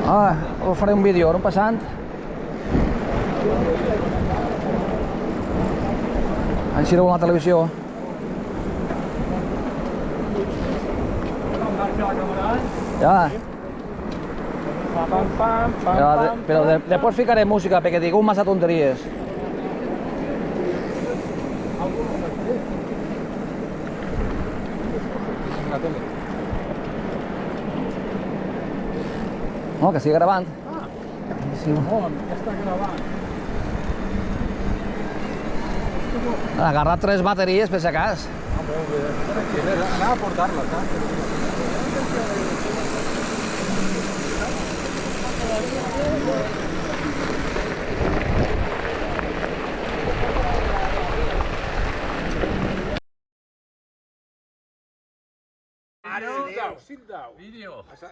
Us faré un vídeo, ara un passant. Enxireu la televisió. Ja. Però després ficaré música perquè digueu massa tonteries. No, que estigui gravant. Ja està gravant. Ha agarrat 3 bateries per si acas. Anava a portar-les,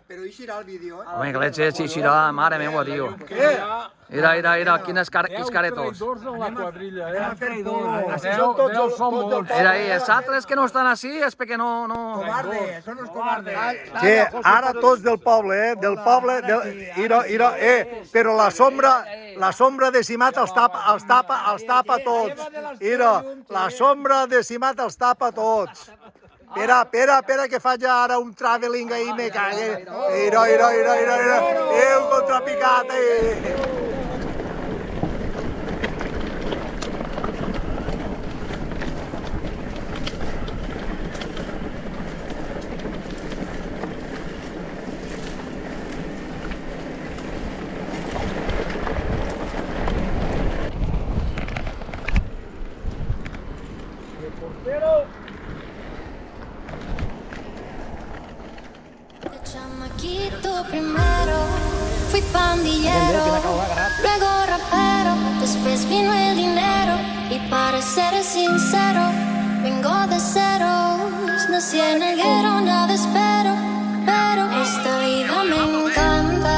Però eixirà el vídeo, eh? Home, que leches, eixirà, mare meua, tio. Mira, quins caretos. en la quadrilla, eh? Deu són molts. Els altres que no estan així és perquè no... Cobardes, són els cobardes. Sí, ara tots del poble, del poble, però la sombra de Simat els tapa tots. La sombra de Simat els tapa tots. Espera, que faig ara un traveling ahí, me cague. Mira, un contrapicat, Chamaquito primero, fui pandillero, luego rapero, después vino el dinero y para ser sincero, vengo de ceros, nací en el guero, nada espero, pero esta vida me encanta,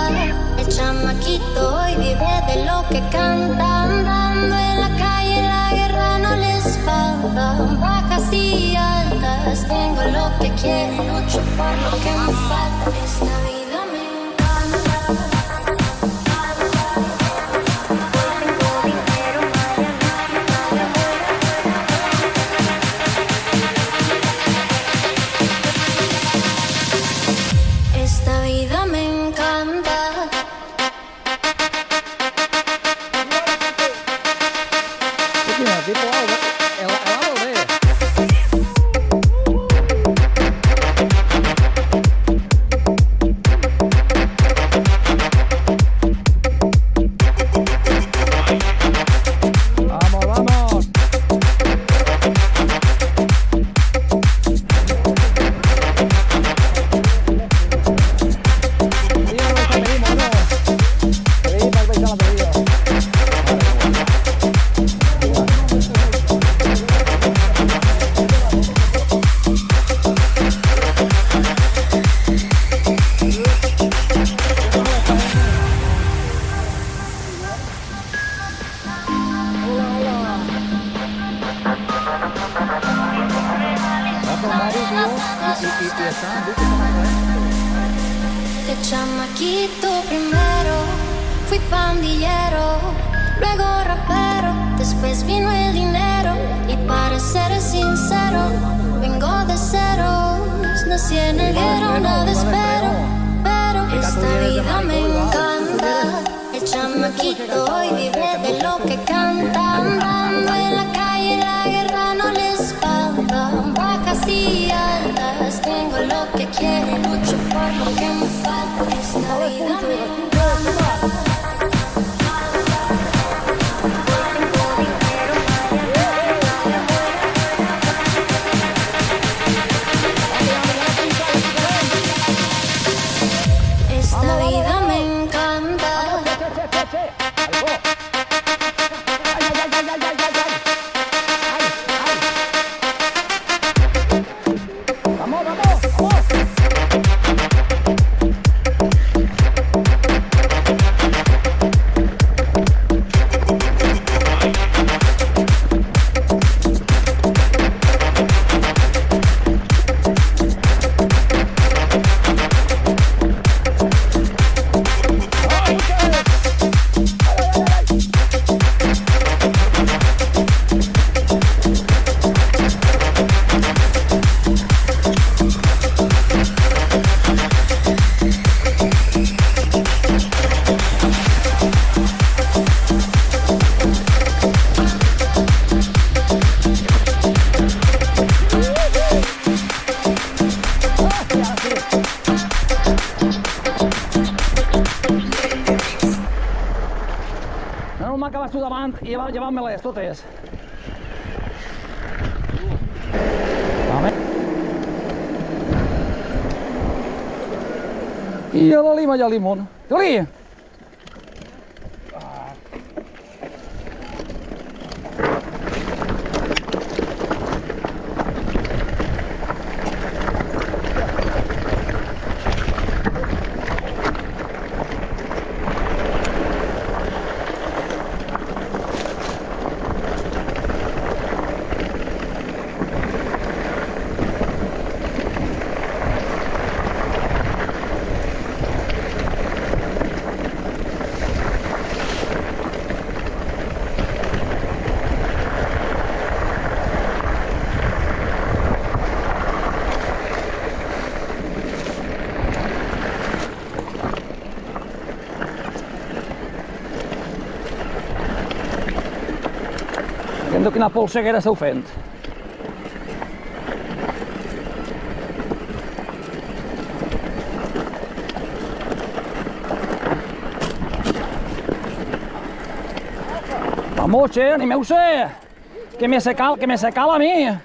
el chamaquito hoy vive de lo que canta, andando en la calle la guerra no les falta, bajas y altas, tengo lo que quiero, lucho por lo que me falta, esta vida me encanta. Esta vida me encanta. De chamaquito primero fui pandillero, luego rapero, después vino el dinero y para ser sincero, vengo de ceros, nací en el guero, nada espero, pero esta vida me encanta, el chamaquito hoy vive de lo que canta, andando en la calle la guerra no les falta, bajas y altas, tengo lo que quiero, lucho por lo que me falta, esta vida me encanta. Esta vida me encanta. Vamos. home que vas tu davant i llevant-me-les totes. Home. I a la lima i al limón. Juli! Vendo quina polseguera esteu fent. Vamos, che, animeu-se! Que me se cal a mi!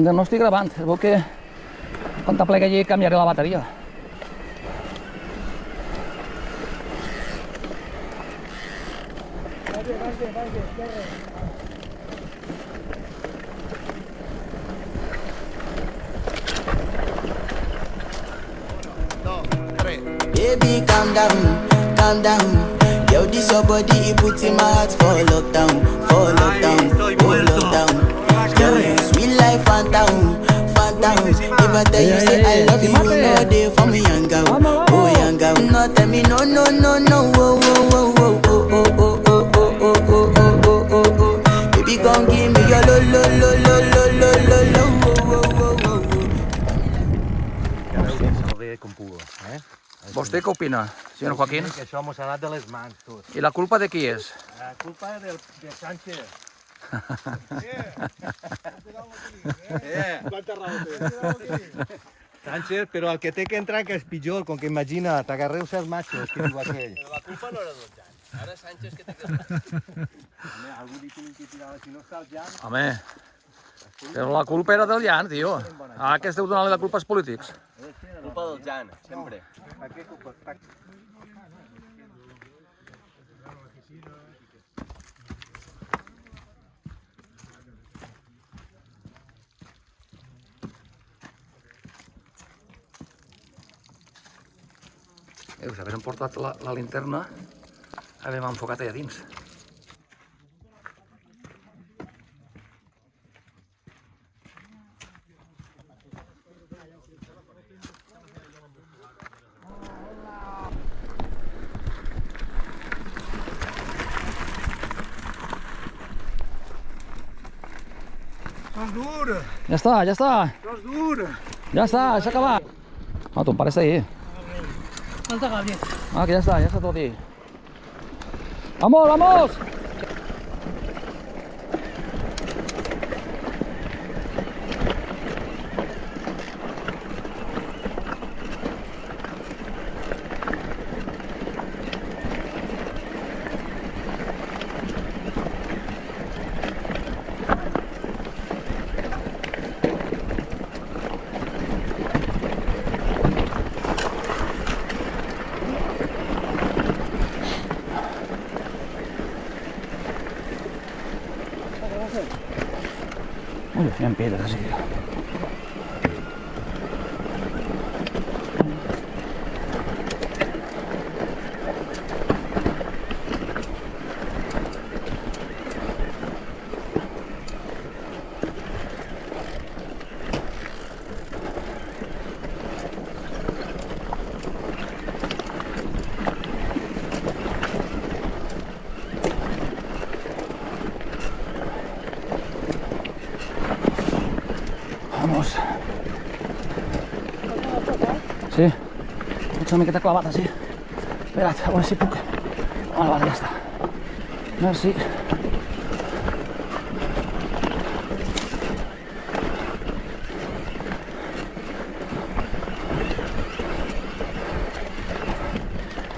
No estic gravant, es veu que quan t'aplega allí canviaré la bateria. Baby, calm down, calm down. Yo, this your body, it puts in my heart for lockdown, oh lockdown. Yo, you sweet life, phantom, phantom. If I tell you say I love you, you know they for me young girl, oh young girl. No tell me no, no, no, no, oh, oh, oh, oh, oh, oh, oh, oh, oh, oh, oh, oh, oh, oh. Baby, come give me your lo, lo, lo, lo, lo, lo, lo, lo, oh, oh, oh, oh. Com pudo, eh? Vostè què opina, senyor Joaquín? Que això mos ha anat de les mans, tot. I la culpa de qui és? La culpa de Sánchez. Sánchez, però el que té que entrar que és pitjor, com que imagina, t'agarreu els machos, que diu aquell. Però la culpa no era del Jan. Ara Sánchez que té que entrar. Algú li té que tirar, si no està el Jan... Home, però la culpa era del Jan, tio. Ah, que esteu donant-li la culpa als polítics. Culpa del Jan, sempre. ¿A qué culpa? Si haguéssim portat la linterna, havíem enfocat allà dins. Sos dur, Ja està, ja està. sos dur. Ja està, s'ha acabat. Ah, ton pare està ahí. Falta Gabriel. Ah, que ya está todo ahí. ¡Vamos, vamos! Uy, me piedras así. Ets una miqueta clavat, així. Espera't, a veure si puc. Vale, ja està. Merci.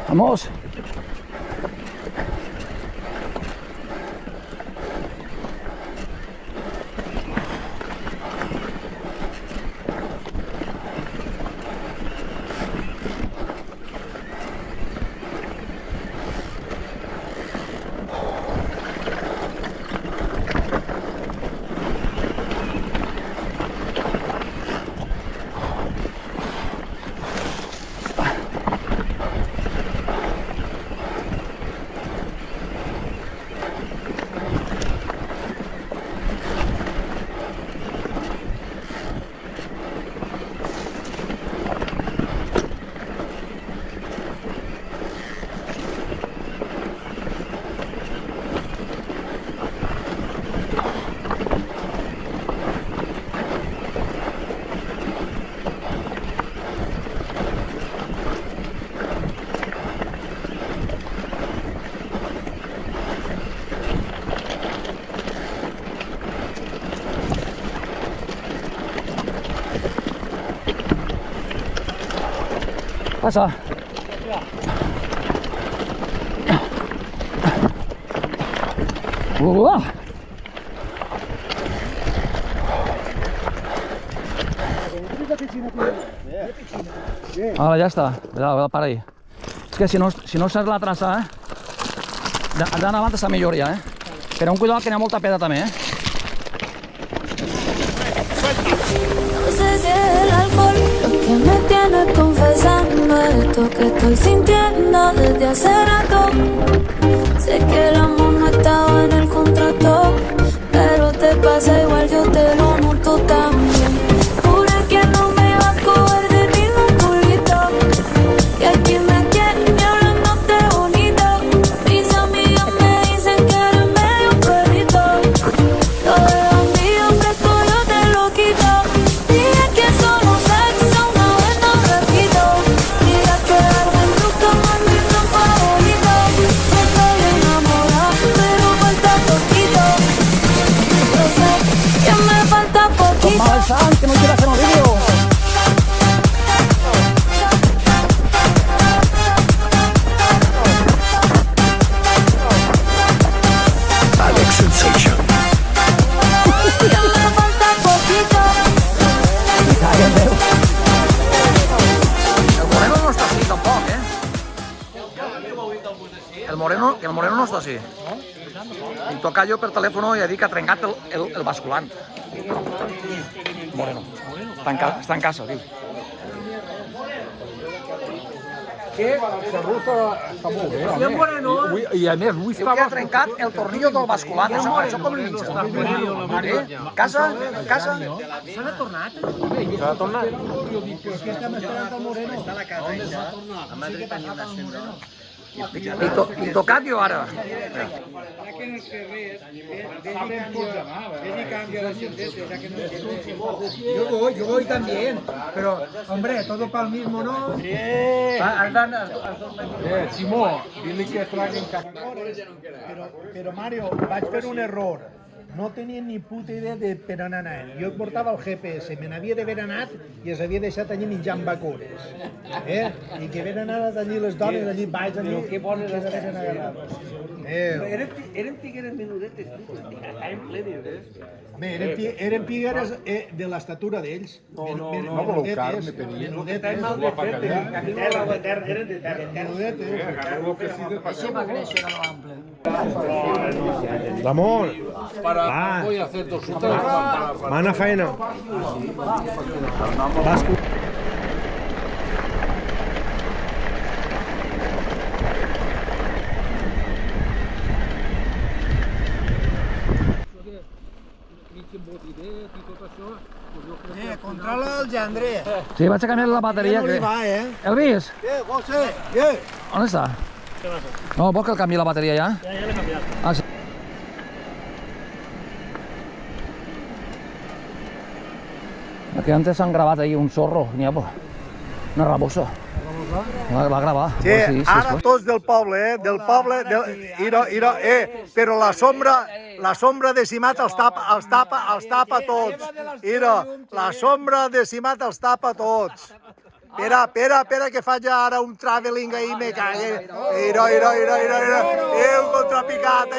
Vamos. Pasa. Vale, ja està. Para ahí. És que si no saps la traça, d'anar avant està millor ja, Però un cuidado que n'hi ha molta pedra també, No sé si es el alcohol lo que me tiene confesando esto que estoy sintiendo desde hace rato. Sé que el amor no estaba en el contrato, pero te pasa igual, yo te lo noto también. Juré que no me iba a coger de ningún culito, y aquí me tiene hablándote bonito. Mis amigas me dicen que eres medio perrito. Lo de bandido fresco yo te lo quito. Dije que solo sexo una vez no repito. Diga que algo en tu cama es mi plan favorito. No estoy enamorada, pero falta poquito. Yo sé que me falta poquito. que no quiero hacer un vídeo. Alex Sensation. Ya me falta poquito. El moreno no està així tampoc, El moreno no està així. El tocayo per telèfon i ha dit que ha trencat el basculant. Moreno. Està en casa, diu. Que segur que està molt bé, home. I a més, avui Diu que ha trencat el tornillo del basculant. Això com el ninja. Casa? S'ha de tornar. s'ha tornat. I tocayo ara. Yo voy también, pero hombre, todo para el mismo, ¿no? Simó, dile que traguen cafè. Pero Mario, vaig fer un error. No tenia ni puta idea de per on anar. Jo portava el GPS, me n'havia d'haver anat i els havia deixat allí menjant bacores. I que havien anat allí les dones, allí baix, allí... Que bones les havien agarrat. Eren figueres menudetes, estaven plenes, Bé, eren figueres de l'estatura d'ells. No, però el carme tenia. Menudetes. Eren de terra. Menudetes. Ramon, Voy a hacer 200. mana faena. Controla el gendre. Sí, vaig a canviar la bateria. No li va, Elvis, José, on està? No, vols que el canviï la bateria ja? Ja l'he canviat. Ah, sí. Que antes han grabat ahí un zorro, una rabosa. Va gravar. Sí, ara tots del poble, del poble, però la sombra de Simat els tapa tots. La sombra de Simat els tapa tots. Espera, que faig ara un traveling ahí, me cague. Un contrapicat,